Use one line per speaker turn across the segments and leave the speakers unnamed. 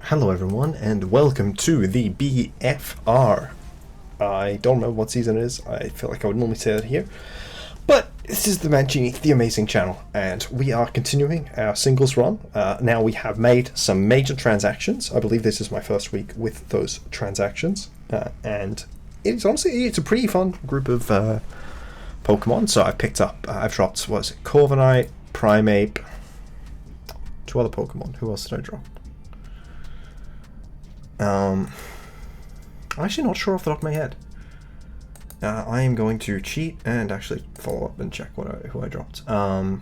Hello everyone, and welcome to the BFR. I don't remember what season it is. I feel like I would normally say that here. But this is the Mancini, the amazing channel, and we are continuing our singles run. Now we have made some major transactions. I believe this is my first week with those transactions. And it's honestly, it's a pretty fun group of Pokemon. So I picked up, I've dropped, what is it, Corviknight, Primeape, two other Pokemon. Who else did I drop? I'm actually not sure off the top of my head. I am going to cheat and actually follow up and check who I dropped. Oh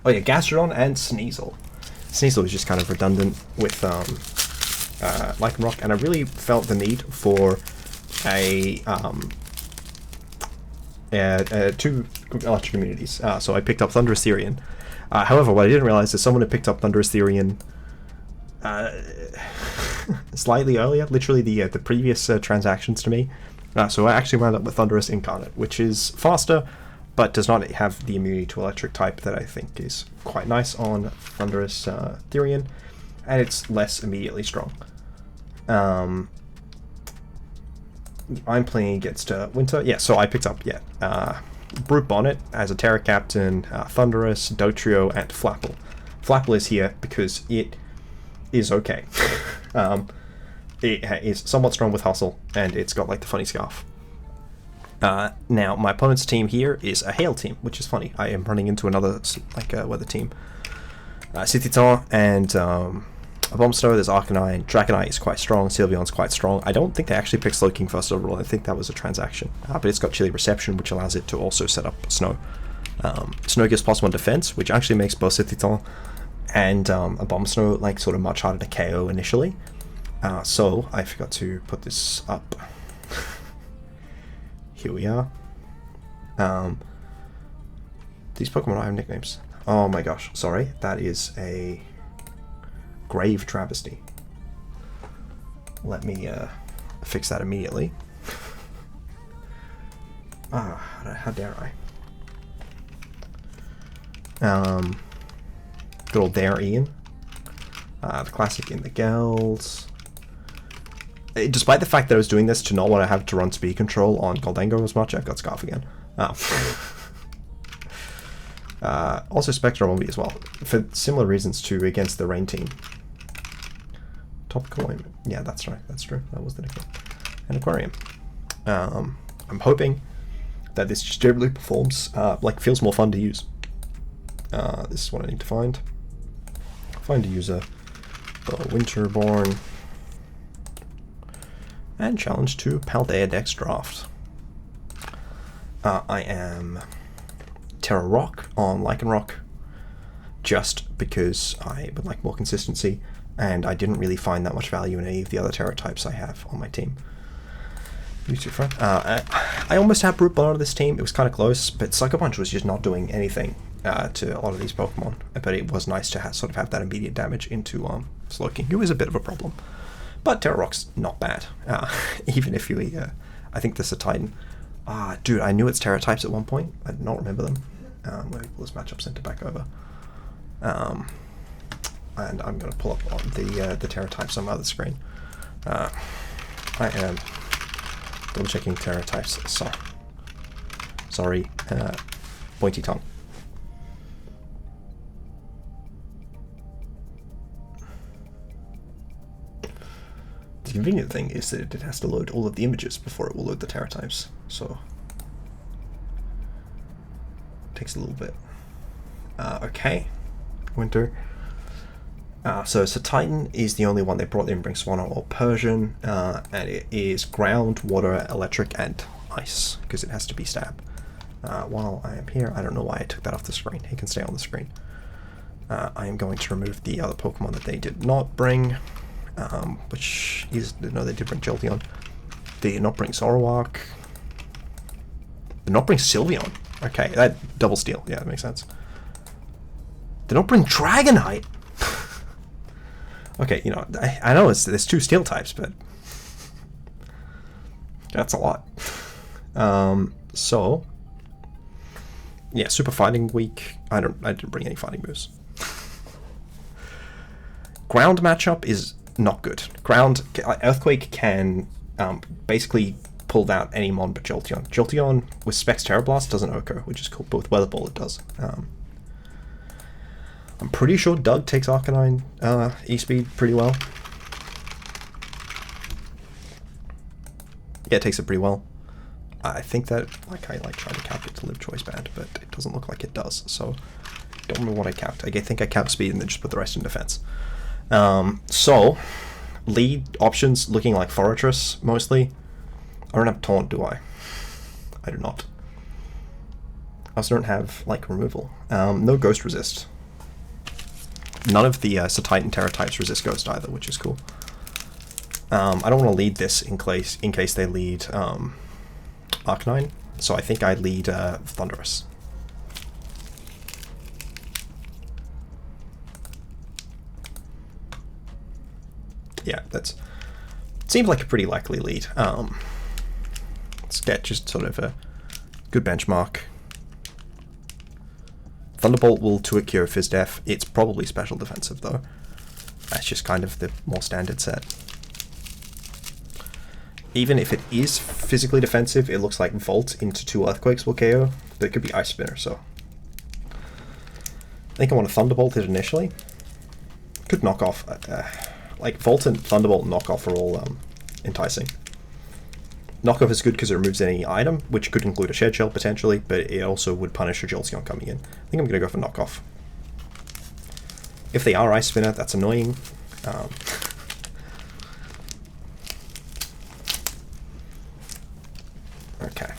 yeah, Gastrodon and Sneasel. Sneasel was just kind of redundant with Lycanroc, and I really felt the need for two electric immunities. So I picked up Thundurus Therian. However, what I didn't realize is someone had picked up Thundurus Therian slightly earlier, literally the previous transactions to me. So I actually wound up with Thundurus Incarnate, which is faster, but does not have the immunity to electric type that I think is quite nice on Thundurus Therian, and it's less immediately strong. I'm playing against Winter. Yeah, so I picked up, Brute Bonnet as a Terra Captain, Thundurus, Dotrio, and Flapple. Flapple is here because it is okay. It is somewhat strong with Hustle, and it's got like the funny scarf. Now, my opponent's team here is a Hail team, which is funny. I am running into another weather team. Cititon and Abomasnow, there's Arcanine. Dragonite is quite strong, Sylveon's quite strong. I don't think they actually picked Slowking first overall. I think that was a transaction. But it's got Chilly Reception, which allows it to also set up Snow. Snow gives +1 defense, which actually makes both Cititon and Abomasnow like sort of much harder to KO initially. So I forgot to put this up. Here we are. These Pokemon don't have nicknames. Oh my gosh, sorry. That is a grave travesty. Let me fix that immediately. How dare I? Good old there, Ian. The classic in the Gels. Despite the fact that I was doing this to not want to have to run speed control on Goldango as much, I've got Scarf again. Also Spectre on me as well, for similar reasons to against the Rain team. Topical Ointment. Yeah, that's right, that's true. That was the nickname. And Aquarium. I'm hoping that this just generally performs, feels more fun to use. This is what I need to find. Find a user. Winterborn. And challenge to Paldea Dex Draft. I am Terra Rock on Lycanroc, just because I would like more consistency, and I didn't really find that much value in any of the other Terra types I have on my team. I almost had Brute Bonnet on this team. It was kind of close, but Psycho Punch was just not doing anything to a lot of these Pokemon. But it was nice to have that immediate damage into Slowking. It was a bit of a problem. But Terra Rock's not bad, even if you, I think this is a Titan. Dude, I knew its Terra types at one point. I did not remember them. Let me pull this matchup center back over. And I'm going to pull up on the Terra types on my other screen. I am double checking Terra types. Sorry, pointy tongue. The convenient thing is that it has to load all of the images before it will load the Terra types, so it takes a little bit. Okay, Winter. So Titan is the only one they brought in, brings Swanna or Persian, and it is ground, water, electric, and ice, because it has to be stab. While I am here, I don't know why I took that off the screen. It can stay on the screen. I am going to remove the other Pokemon that they did not bring. Which is, no, they did bring Jolteon. They did not bring Zoroark. They did not bring Sylveon. Okay, that double steal. Yeah, that makes sense. They don't bring Dragonite. Okay, I know there's two steel types, but that's a lot. So yeah, Super Fighting Week. I didn't bring any fighting moves. Ground matchup is not good. Ground Earthquake can basically pull out any mon but Jolteon. Jolteon with Specs Terra Blast doesn't Oko, which is cool, but with Weather Ball it does. I'm pretty sure Doug takes Arcanine E-Speed pretty well. Yeah, it takes it pretty well. I think that I tried to count it to Live Choice Band, but it doesn't look like it does, so don't remember what I count. I think I count speed and then just put the rest in defense. So, lead options looking like Fortress mostly. I don't have Taunt, do I? I do not. I also don't have, like, Removal. No Ghost Resist. None of the Titan Terra types resist Ghost either, which is cool. I don't want to lead this in case they lead Arcanine, so I think I lead Thundurus. Yeah, that seems like a pretty likely lead. Let's get just sort of a good benchmark. Thunderbolt will 2-hit Cure Fizz Def. It's probably special defensive though. That's just kind of the more standard set. Even if it is physically defensive, it looks like Volt into 2 Earthquakes will KO. But it could be Ice Spinner, so I think I want to Thunderbolt it initially. Could knock off. Like Volt and Thunderbolt knockoff are all enticing. Knockoff is good because it removes any item, which could include a Shed Shell potentially, but it also would punish a Jolteon coming in. I think I'm going to go for knockoff. If they are Ice Spinner, that's annoying. Okay.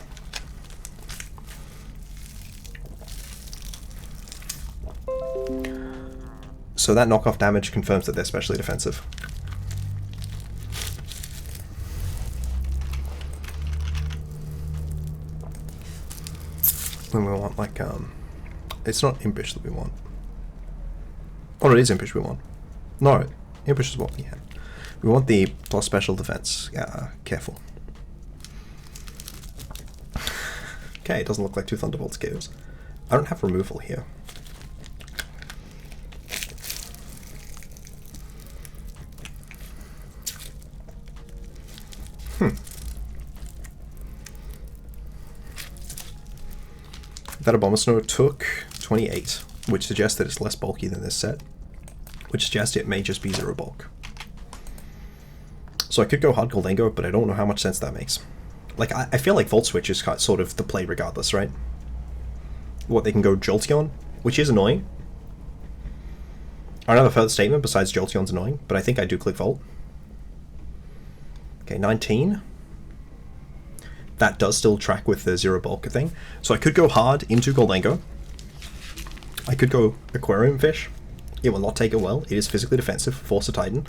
So that knockoff damage confirms that they're specially defensive. When we want like it's not Impish that we want. Oh, it is Impish we want. No, Impish is what we have. We want the plus special defense. Careful. Okay, it doesn't look like 2 Thunderbolts KOs. I don't have removal here. That Abomasnow took 28, which suggests that it's less bulky than this set, which suggests it may just be 0 bulk. So I could go hard Goldengo, but I don't know how much sense that makes. Like, I feel like Volt Switch is sort of the play regardless, right? What, they can go Jolteon, which is annoying. I don't have a further statement besides Jolteon's annoying, but I think I do click Volt. Okay, 19. That does still track with the 0 bulk thing. So I could go hard into Goldengo. I could go Aquarium Fish. It will not take it well. It is physically defensive. Force a Titan.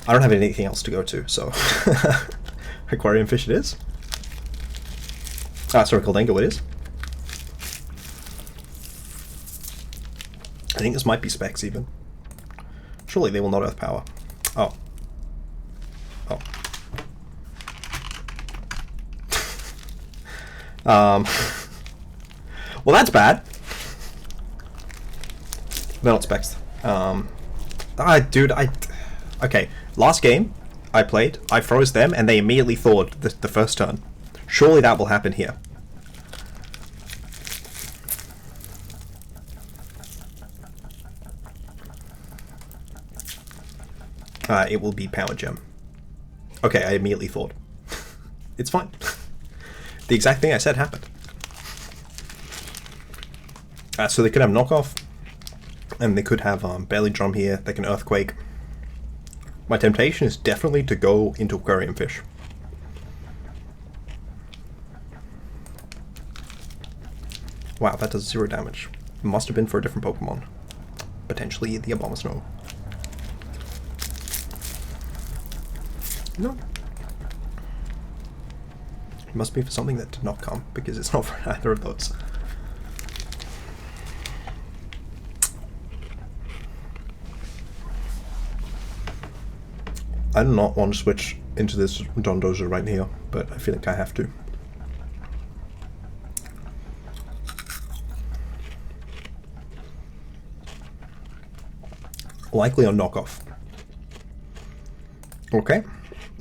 I don't have anything else to go to, so Aquarium Fish it is. Sorry, Goldengo it is. I think this might be Specs even. Surely they will not Earth Power. Oh. Oh. Well, that's bad. They're not Specs. Dude, okay, last game I played, I froze them and they immediately thawed the first turn. Surely that will happen here. It will be Power Gem. Okay, I immediately thawed. It's fine. The exact thing I said happened. So they could have knockoff, and they could have Belly Drum here. They can Earthquake. My temptation is definitely to go into Aquarium Fish. Wow, that does 0 damage. It must have been for a different Pokemon. Potentially the Abomasnow. No. It must be for something that did not come, because it's not for either of those. I do not want to switch into this Dondozo right here, but I feel like I have to. Likely on knockoff. Okay,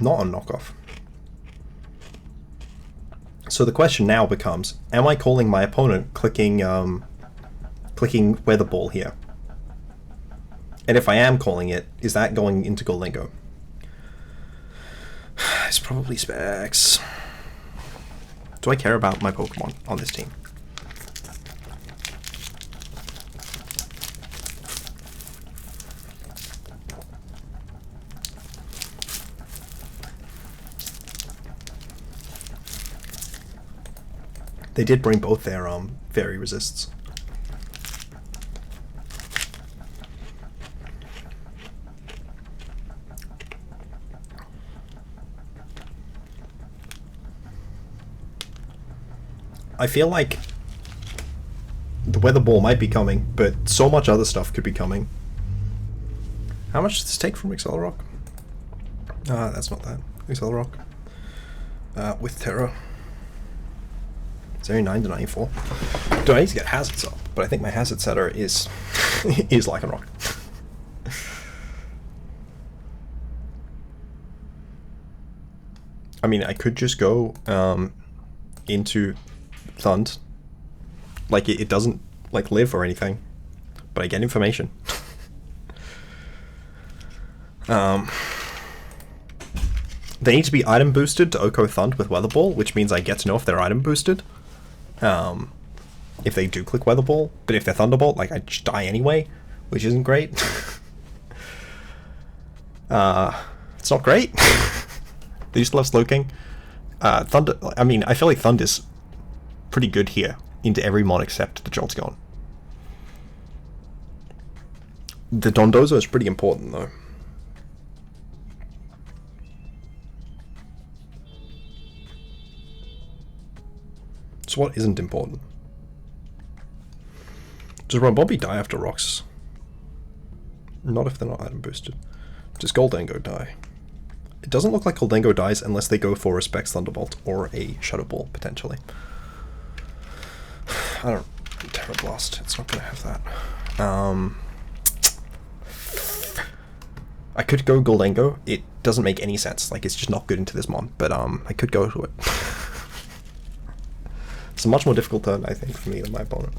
not on knockoff. So the question now becomes, am I calling my opponent clicking Weather Ball here? And if I am calling it, is that going into Goldingo? It's probably Specs. Do I care about my Pokemon on this team? They did bring both their fairy resists. I feel like the Weather Ball might be coming, but so much other stuff could be coming. How much does this take from Accelerock? That's not that. Accelerock. With Terra. 79 to 94. Do I need to get hazards up? But I think my hazard setter is is Lycanroc. I mean, I could just go into Thund. Like it doesn't like live or anything, but I get information. They need to be item boosted to Oko Thund with Weather Ball, which means I get to know if they're item boosted. If they do click Weather Ball, but if they're Thunderbolt, like I just die anyway, which isn't great. It's not great. They just love Slowking. Thunder. I mean, I feel like Thund is pretty good here into every mod except the Jolteon. The Dondozo is pretty important though. So what isn't important? Does Ribombee die after rocks? Not if they're not item boosted. Does Goldingo die? It doesn't look like Goldingo dies unless they go for a Specs Thunderbolt or a Shadow Ball, potentially. I don't... Terra Blast, it's not going to have that. I could go Goldingo. It doesn't make any sense. Like, it's just not good into this mon, but I could go to it. It's a much more difficult turn, I think, for me than my opponent.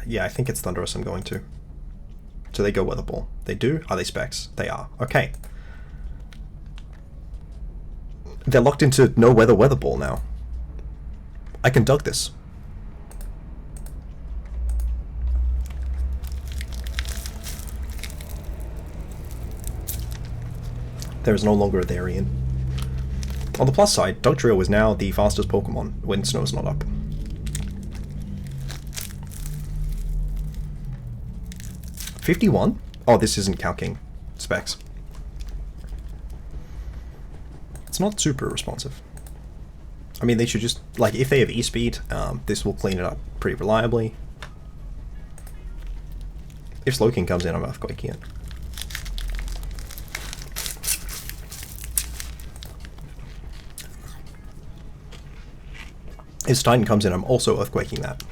Yeah, I think it's Thundurus I'm going to. So they go Weather Ball. They do? Are they Specs? They are. Okay. They're locked into no Weather Ball now. I can dug this. There is no longer a Therian. On the plus side, Dugtrio is now the fastest Pokemon when snow's not up. $51? Oh, this isn't calcing Specs. It's not super responsive. I mean, they should just, like, if they have E-Speed, this will clean it up pretty reliably. If Slowking comes in, I'm Earthquaking it. If Titan comes in, I'm also Earthquaking that.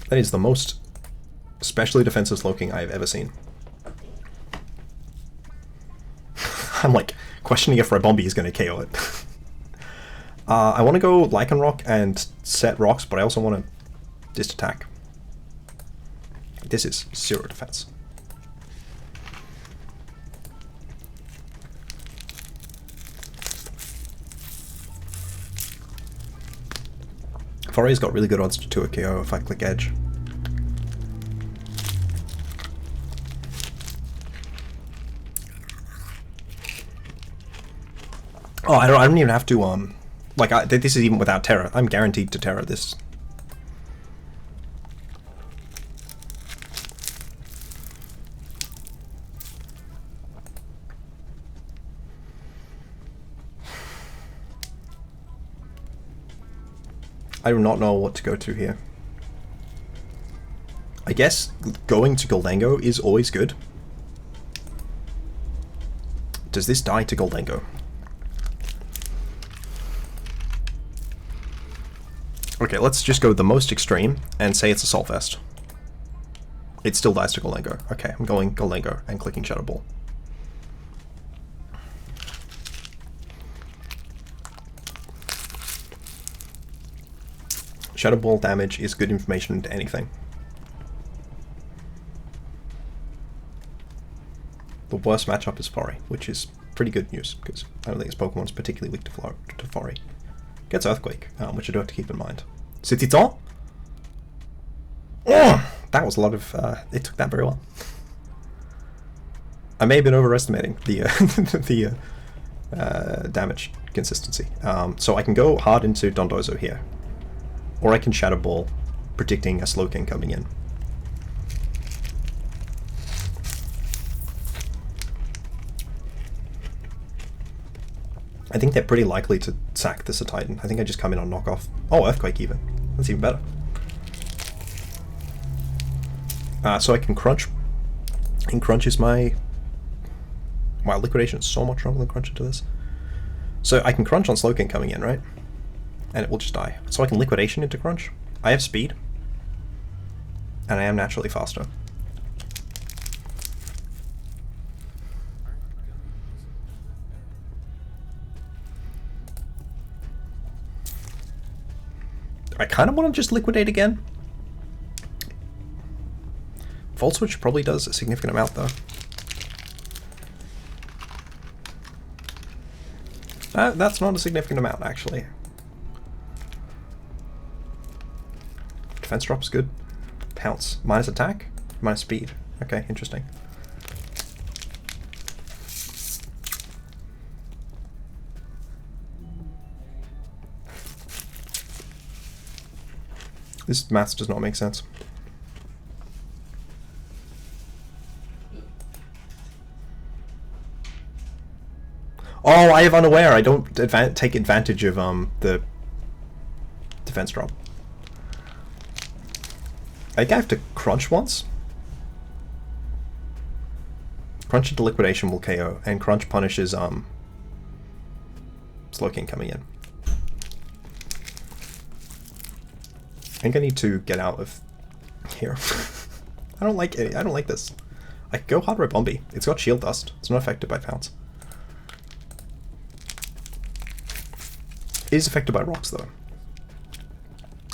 That is the most specially defensive Slowking I have ever seen. I'm like questioning if Ribombee is going to KO it. I want to go Lycanroc and set rocks, but I also want to just attack. This is 0 defense. Foray's got really good odds to a KO if I click Edge. Oh, I don't even have to, like, this is even without Terra. I'm guaranteed to Terra this. I do not know what to go to here. I guess going to Goldango is always good. Does this die to Goldango? Okay, let's just go the most extreme and say it's a Assault Vest. It still dies to Goldango. Okay, I'm going Goldango and clicking Shadow Ball. Shadow Ball damage is good information into anything. The worst matchup is Fori, which is pretty good news, because I don't think this Pokemon's particularly weak to Fori. Gets Earthquake, which I do have to keep in mind. C'est Titan? Oh, that was a lot of... it took that very well. I may have been overestimating the, damage consistency. So I can go hard into Dondozo here. Or I can Shadow Ball, predicting a Slowking coming in. I think they're pretty likely to sack this Titan. I think I just come in on knockoff. Oh, Earthquake even. That's even better. So I can Crunch. And Crunch is my... Wow, Liquidation is so much stronger than Crunch into this. So I can Crunch on Slowking coming in, right? And it will just die. So I can Liquidation into Crunch. I have speed. And I am naturally faster. I kind of want to just Liquidate again. Volt Switch probably does a significant amount though. That's not a significant amount actually. Defense drop's good. Pounce. Minus attack? Minus speed. Okay, interesting. This math does not make sense. Oh, I have Unaware. I don't take advantage of the defense drop. I think I have to Crunch once. Crunch into Liquidation will KO, and Crunch punishes Slowking coming in. I think I need to get out of here. I don't like it. I don't like this. I could go Hard Bombi. It's got Shield Dust. It's not affected by Pounce. It is affected by rocks though.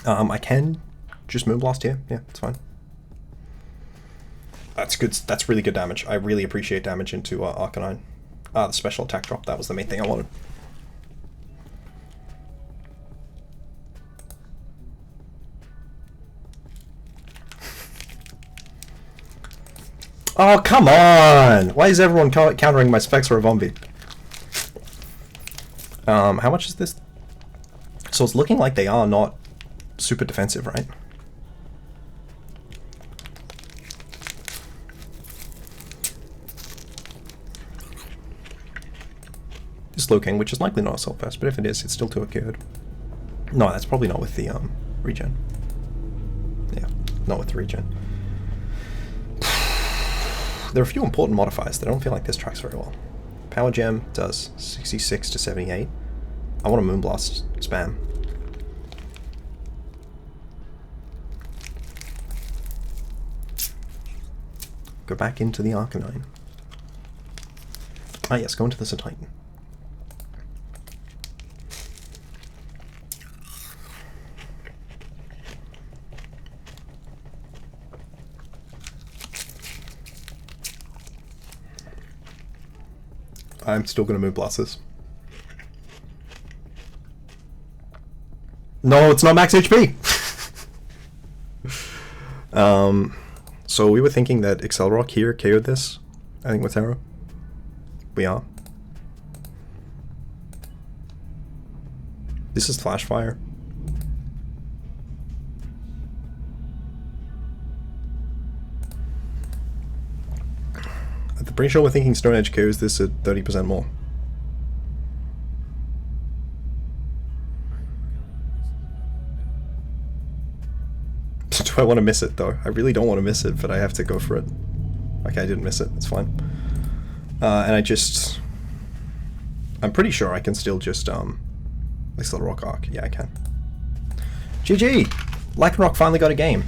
I can just Moonblast here. Yeah, it's fine. That's good. That's really good damage. I really appreciate damage into Arcanine. The special attack drop. That was the main thing I wanted. Oh, come on! Why is everyone countering my Specs for a Vombi? How much is this? So it's looking like they are not super defensive, right? This Slowking, which is likely not a Assault Vest, but if it is, it's still too occurred. No, that's probably not with the regen. Yeah, not with the regen. There are a few important modifiers that I don't feel like this tracks very well. Power Gem does 66 to 78. I want a Moonblast spam. Go back into the Arcanine. Ah yes, go into the Titan. I'm still going to Moonblast this. No, it's not max HP! So we were thinking that Accelerock here KO'd this, I think with Arrow. We are. This is Flash Fire. I'm pretty sure we're thinking Stone Edge KOs this at 30% more. I want to miss it though? I really don't want to miss it, but I have to go for it. Okay, I didn't miss it. It's fine. And I'm pretty sure I can still just this little rock arc. Yeah, I can. GG! Lycanroc finally got a game.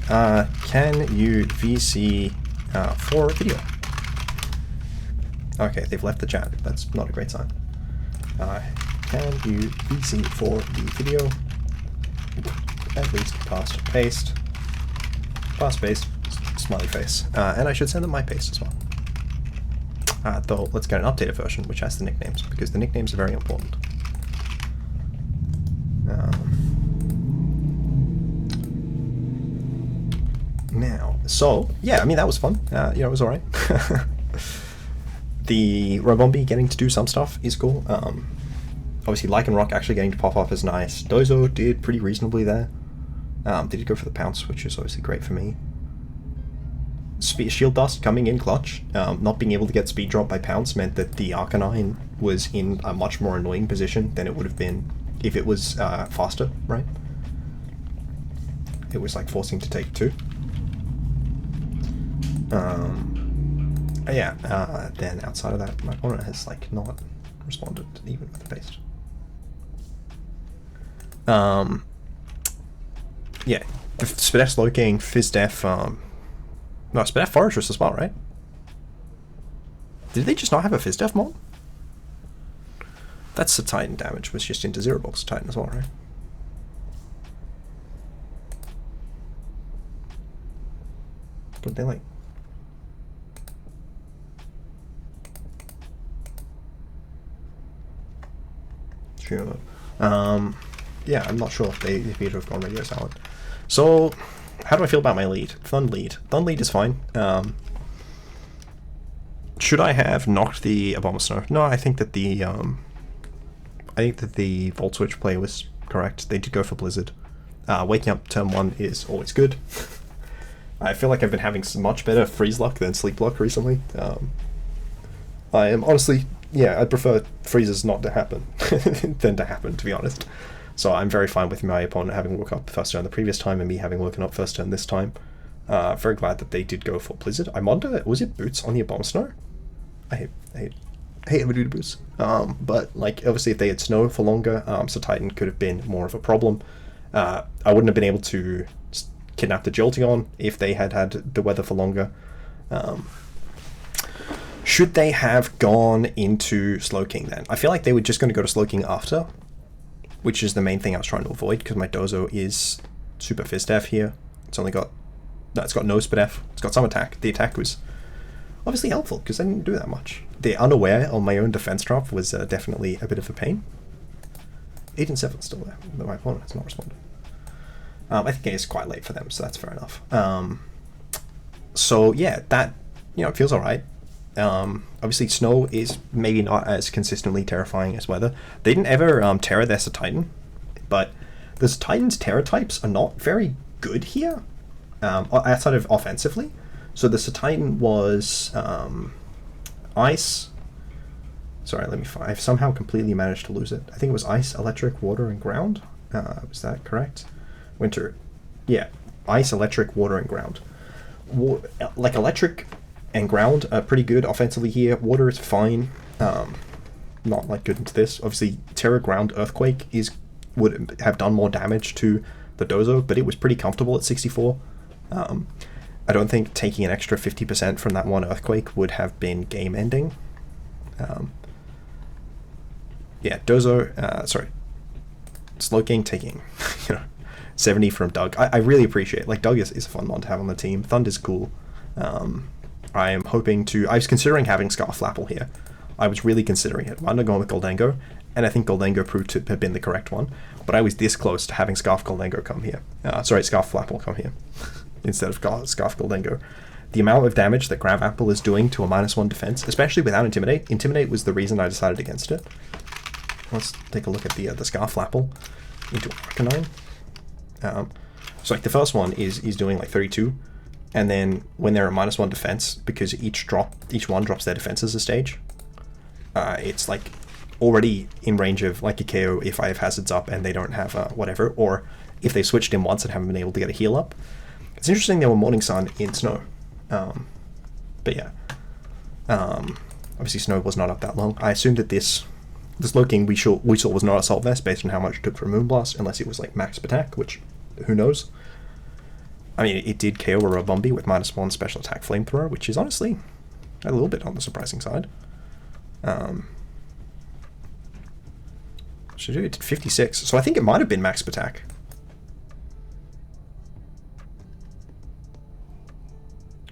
Can you VC for video? Okay, they've left the chat. That's not a great sign. Can you VC for the video? At least past paste. Past paste. Smiley face. And I should send them my paste as well. Though, let's get an updated version, which has the nicknames, because the nicknames are very important. Now, so, yeah, I mean, that was fun. You know, it was alright. The Robombi getting to do some stuff is cool. Obviously, Lycanroc actually getting to pop up is nice. Dozo did pretty reasonably there. Did go for the pounce, which is obviously great for me. Shield Dust coming in clutch. Not being able to get speed drop by pounce meant that the Arcanine was in a much more annoying position than it would have been if it was faster, right? It was like forcing to take 2. Yeah, then outside of that, my opponent has like not responded even with the paste. Yeah, Spadef Slowking, Fizdef, no, Spadef Fortress as well, right? Did they just not have a Fizdef mod? That's the Titan damage, was just into 0 box Titan as well, right? But they like... Sure. Yeah, I'm not sure if they'd have gone radio silent. So, how do I feel about my lead? Thund lead. Thund lead is fine. Should I have knocked the Abomasnow? No, I think that the Volt Switch play was correct. They did go for Blizzard. Waking up turn 1 is always good. I feel like I've been having much better freeze luck than sleep luck recently. I am honestly, yeah, I'd prefer freezes not to happen than to happen, to be honest. So I'm very fine with my opponent having woke up first turn the previous time and me having woken up first turn this time. Very glad that they did go for Blizzard. I wonder, was it Boots on the Abomasnow? I hate having to do Boots. But like obviously if they had Snow for longer, so Titan could have been more of a problem. I wouldn't have been able to kidnap the Jolteon if they had had the weather for longer. Should they have gone into Slowking then? I feel like they were just going to go to Slowking after, which is the main thing I was trying to avoid, because my Dozo is super Fizdef here. It's got no Spadef. It's got some attack. The attack was obviously helpful, because I didn't do that much. The unaware on my own defense drop was definitely a bit of a pain. 8 and 7 still there, but my opponent has not responded. I think it is quite late for them, so that's fair enough. So yeah, that, you know, it feels alright. Obviously Snow is maybe not as consistently terrifying as weather. They didn't ever Terra their Titan, but the Titan's Terra types are not very good here, outside of offensively. So the Titan was Ice. Sorry, let me find. I've somehow completely managed to lose it. I think it was Ice, Electric, Water, and Ground. Was that correct? Winter. Yeah, Ice, Electric, Water, and Ground. Like Electric and Ground are pretty good offensively here. Water is fine. Not like good into this. Obviously, Terra, Ground, Earthquake would have done more damage to the Dozo, but it was pretty comfortable at 64. I don't think taking an extra 50% from that one Earthquake would have been game ending. Yeah, Dozo, sorry, Slowking taking 70 from Doug. I really appreciate it. Like, Doug is a fun one to have on the team. Thund is cool. I am hoping to... I was considering having Scarf Flapple here. I was really considering it. I'm going with Goldango, and I think Goldango proved to have been the correct one, but I was this close to having Scarf Goldango come here. Scarf Flapple come here instead of Scarf Goldango. The amount of damage that Grav Apple is doing to a -1 defense, especially without Intimidate. Intimidate was the reason I decided against it. Let's take a look at the Scarf Flapple into Arcanine. So like the first one is doing like 32, and then when they're at -1 defense, because each one drops their defenses a stage, it's like already in range of like a KO if I have hazards up and they don't have whatever, or if they switched in once and haven't been able to get a heal up. It's interesting there were Morning Sun in Snow. But yeah. Obviously Snow was not up that long. I assumed that this Slowking we saw was not Assault Vest based on how much it took from Moonblast, unless it was like max attack, which who knows. I mean, it did KO a Robombi with -1 special attack Flamethrower, which is honestly a little bit on the surprising side. Should do it did 56, so I think it might have been max attack.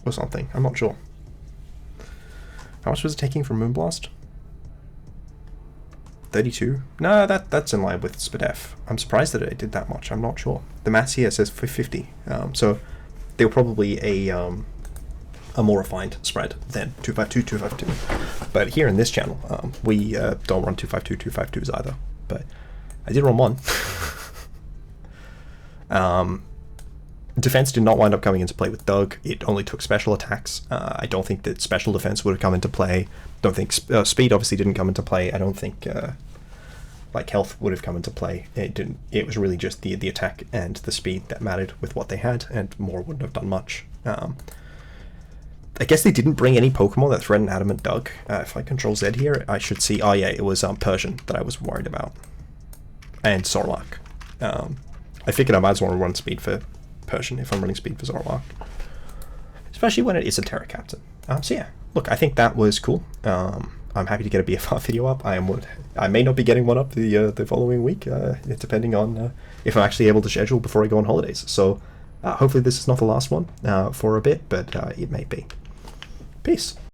Or something, I'm not sure. How much was it taking from Moonblast? 32? No, that's in line with Spadef. I'm surprised that it did that much. I'm not sure. The maths here says 50. So they were probably a more refined spread than 252, 252. But here in this channel, we don't run 252, 252s either. But I did run one. Defense did not wind up coming into play with Doug. It only took special attacks. I don't think that special defense would have come into play. Don't think speed obviously didn't come into play. I don't think like health would have come into play. It didn't. It was really just the attack and the speed that mattered with what they had, and more wouldn't have done much. I guess they didn't bring any Pokemon that threatened Adamant Doug. If I control Z here, I should see. Oh yeah, it was Persian that I was worried about, and Sorlark. I figured I might as well run speed for Persian if I'm running speed for Zorlok, especially when it is a Terra Captain. So yeah, look, I think that was cool. I'm happy to get a BFR video up. I may not be getting one up the following week, depending on if I'm actually able to schedule before I go on holidays. So hopefully this is not the last one for a bit, but it may be. Peace.